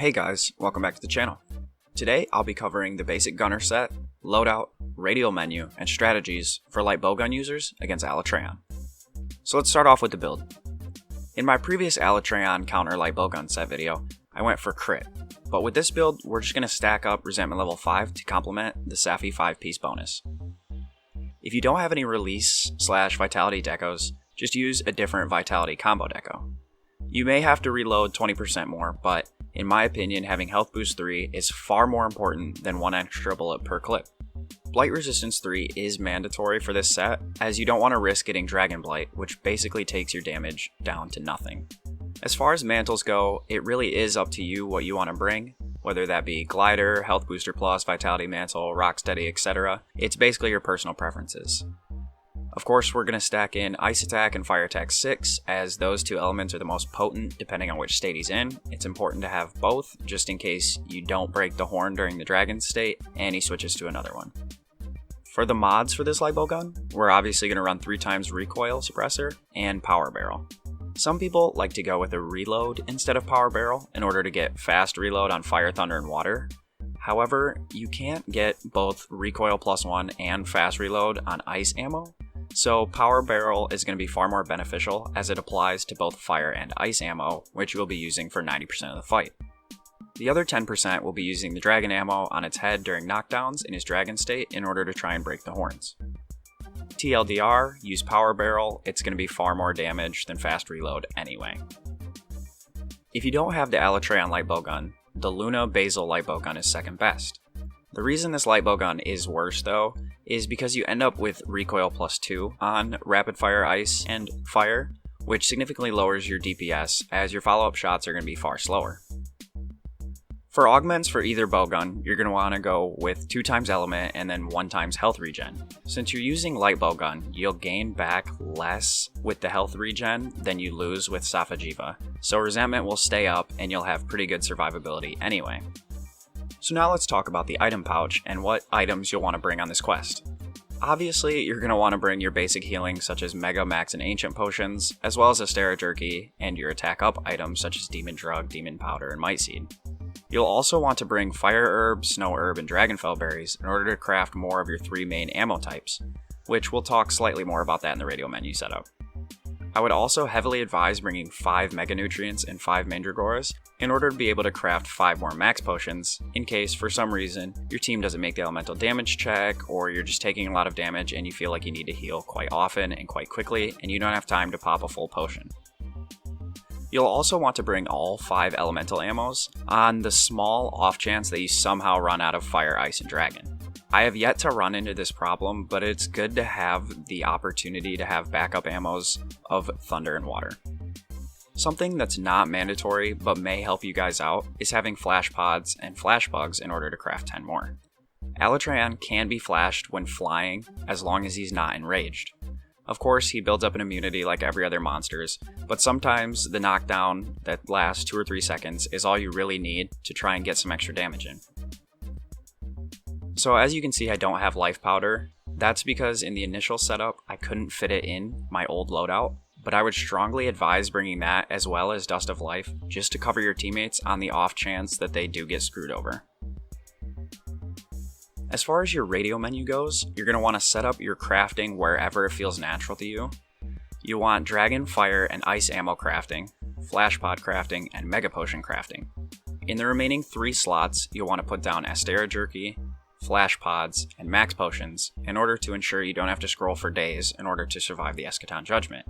Hey guys, welcome back to the channel. Today I'll be covering the basic gunner set, loadout, radial menu, and strategies for light bowgun users against Alatreon. So let's start off with the build. In my previous Alatreon counter light bowgun set video, I went for crit, but with this build we're just going to stack up resentment level 5 to complement the Safi 5-piece bonus. If you don't have any release / vitality decos, just use a different vitality combo deco. You may have to reload 20% more, but in my opinion, having health boost 3 is far more important than one extra bullet per clip. Blight resistance 3 is mandatory for this set, as you don't want to risk getting Dragon Blight, which basically takes your damage down to nothing. As far as mantles go, it really is up to you what you want to bring, whether that be Glider, Health Booster Plus, Vitality Mantle, Rocksteady, etc. It's basically your personal preferences. Of course, we're going to stack in Ice Attack and Fire Attack 6, as those two elements are the most potent depending on which state he's in. It's important to have both, just in case you don't break the horn during the dragon state, and he switches to another one. For the mods for this light bowgun, we're obviously going to run 3 times Recoil Suppressor and Power Barrel. Some people like to go with a reload instead of Power Barrel in order to get fast reload on Fire, Thunder, and Water. However, you can't get both Recoil +1 and fast reload on Ice ammo, so Power Barrel is going to be far more beneficial as it applies to both Fire and Ice ammo, which you will be using for 90% of the fight. The other 10% will be using the Dragon ammo on its head during knockdowns in his Dragon state in order to try and break the horns. TLDR, use Power Barrel, it's going to be far more damage than fast reload anyway. If you don't have the Alatreon light bowgun, the Luna Basil light bowgun is second best. The reason this light bowgun is worse though, is because you end up with Recoil +2 on Rapid Fire Ice and Fire, which significantly lowers your DPS as your follow-up shots are going to be far slower. For augments for either bowgun, you're going to want to go with 2 times element and then 1 times health regen. Since you're using light bowgun, you'll gain back less with the health regen than you lose with Safajiva, so resentment will stay up and you'll have pretty good survivability anyway. So now let's talk about the item pouch and what items you'll want to bring on this quest. Obviously, you're going to want to bring your basic healing such as Mega, Max, and Ancient Potions, as well as Astera Jerky, and your attack up items such as Demon Drug, Demon Powder, and Might Seed. You'll also want to bring Fire Herb, Snow Herb, and Dragonfell Berries in order to craft more of your 3 main ammo types, which we'll talk slightly more about that in the radial menu setup. I would also heavily advise bringing 5 Mega Nutrients and 5 Mandragoras in order to be able to craft 5 more Max Potions in case, for some reason, your team doesn't make the elemental damage check, or you're just taking a lot of damage and you feel like you need to heal quite often and quite quickly, and you don't have time to pop a full potion. You'll also want to bring all 5 elemental ammos on the small off chance that you somehow run out of Fire, Ice, and Dragon. I have yet to run into this problem, but it's good to have the opportunity to have backup ammos of Thunder and Water. Something that's not mandatory but may help you guys out is having flash pods and flash bugs in order to craft 10 more. Alatreon can be flashed when flying as long as he's not enraged. Of course, he builds up an immunity like every other monsters, but sometimes the knockdown that lasts 2 or 3 seconds is all you really need to try and get some extra damage in. So as you can see, I don't have life powder. That's because in the initial setup, I couldn't fit it in my old loadout, but I would strongly advise bringing that as well as Dust of Life just to cover your teammates on the off chance that they do get screwed over. As far as your radial menu goes, you're going to want to set up your crafting wherever it feels natural to you. You want Dragon, Fire, and Ice ammo crafting, Flash Pod crafting, and Mega Potion crafting. In the remaining 3 slots, you'll want to put down Astera Jerky, Flash Pods, and Max Potions in order to ensure you don't have to scroll for days in order to survive the Eschaton Judgment.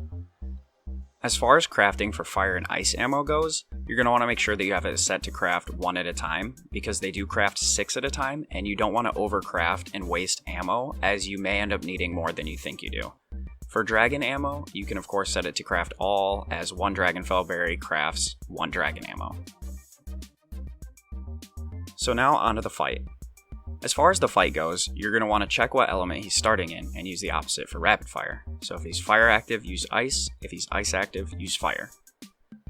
As far as crafting for Fire and Ice ammo goes, you're going to want to make sure that you have it set to craft 1 at a time, because they do craft 6 at a time, and you don't want to overcraft and waste ammo, as you may end up needing more than you think you do. For Dragon ammo, you can of course set it to craft all, as 1 Dragonfell Berry crafts 1 Dragon ammo. So now onto the fight. As far as the fight goes, you're going to want to check what element he's starting in and use the opposite for rapid fire. So if he's fire active, use ice. If he's ice active, use fire.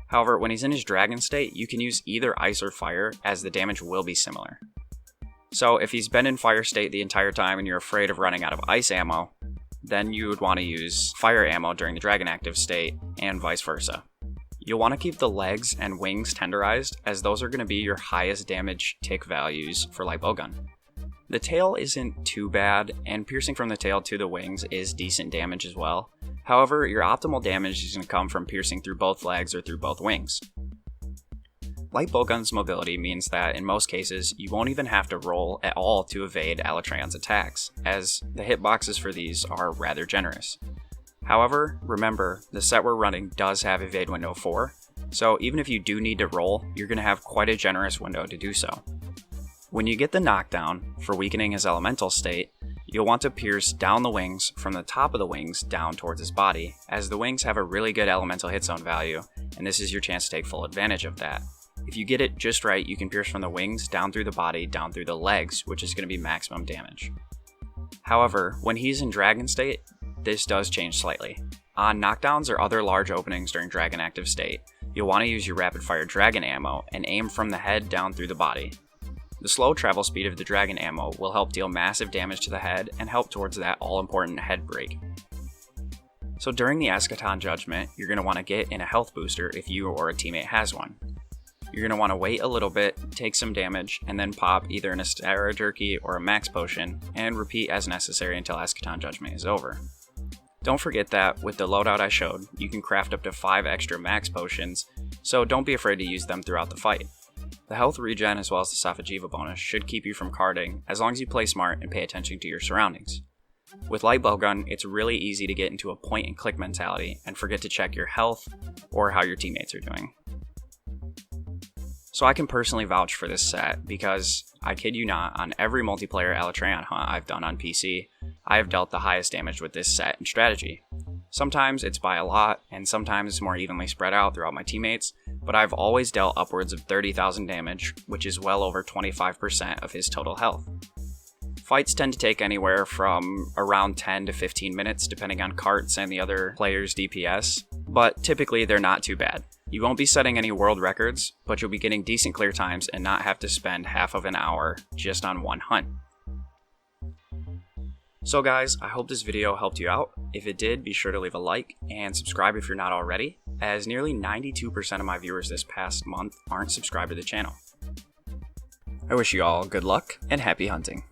However, when he's in his dragon state, you can use either ice or fire, as the damage will be similar. So if he's been in fire state the entire time and you're afraid of running out of ice ammo, then you would want to use fire ammo during the dragon active state, and vice versa. You'll want to keep the legs and wings tenderized, as those are going to be your highest damage tick values for light bowgun. The tail isn't too bad, and piercing from the tail to the wings is decent damage as well. However, your optimal damage is going to come from piercing through both legs or through both wings. Light bowgun's mobility means that in most cases, you won't even have to roll at all to evade Alatreon's attacks, as the hitboxes for these are rather generous. However, remember, the set we're running does have evade window 4, so even if you do need to roll, you're going to have quite a generous window to do so. When you get the knockdown for weakening his elemental state, you'll want to pierce down the wings from the top of the wings down towards his body, as the wings have a really good elemental hit zone value, and this is your chance to take full advantage of that. If you get it just right, you can pierce from the wings down through the body, down through the legs, which is going to be maximum damage. However, when he's in dragon state, this does change slightly. On knockdowns or other large openings during dragon active state, you'll want to use your rapid fire dragon ammo and aim from the head down through the body. The slow travel speed of the dragon ammo will help deal massive damage to the head and help towards that all-important head break. So during the Eschaton Judgment, you're going to want to get in a health booster if you or a teammate has one. You're going to want to wait a little bit, take some damage, and then pop either an Astera Jerky or a Max Potion, and repeat as necessary until Eschaton Judgment is over. Don't forget that with the loadout I showed, you can craft up to 5 extra Max Potions, so don't be afraid to use them throughout the fight. The health regen as well as the Sophagiva bonus should keep you from carding as long as you play smart and pay attention to your surroundings. With light bowgun, it's really easy to get into a point and click mentality and forget to check your health or how your teammates are doing. So I can personally vouch for this set because, I kid you not, on every multiplayer Alatreon hunt I've done on PC, I have dealt the highest damage with this set and strategy. Sometimes it's by a lot, and sometimes it's more evenly spread out throughout my teammates, but I've always dealt upwards of 30,000 damage, which is well over 25% of his total health. Fights tend to take anywhere from around 10 to 15 minutes depending on carts and the other player's DPS, but typically they're not too bad. You won't be setting any world records, but you'll be getting decent clear times and not have to spend half of an hour just on one hunt. So guys, I hope this video helped you out. If it did, be sure to leave a like and subscribe if you're not already, as nearly 92% of my viewers this past month aren't subscribed to the channel. I wish you all good luck and happy hunting.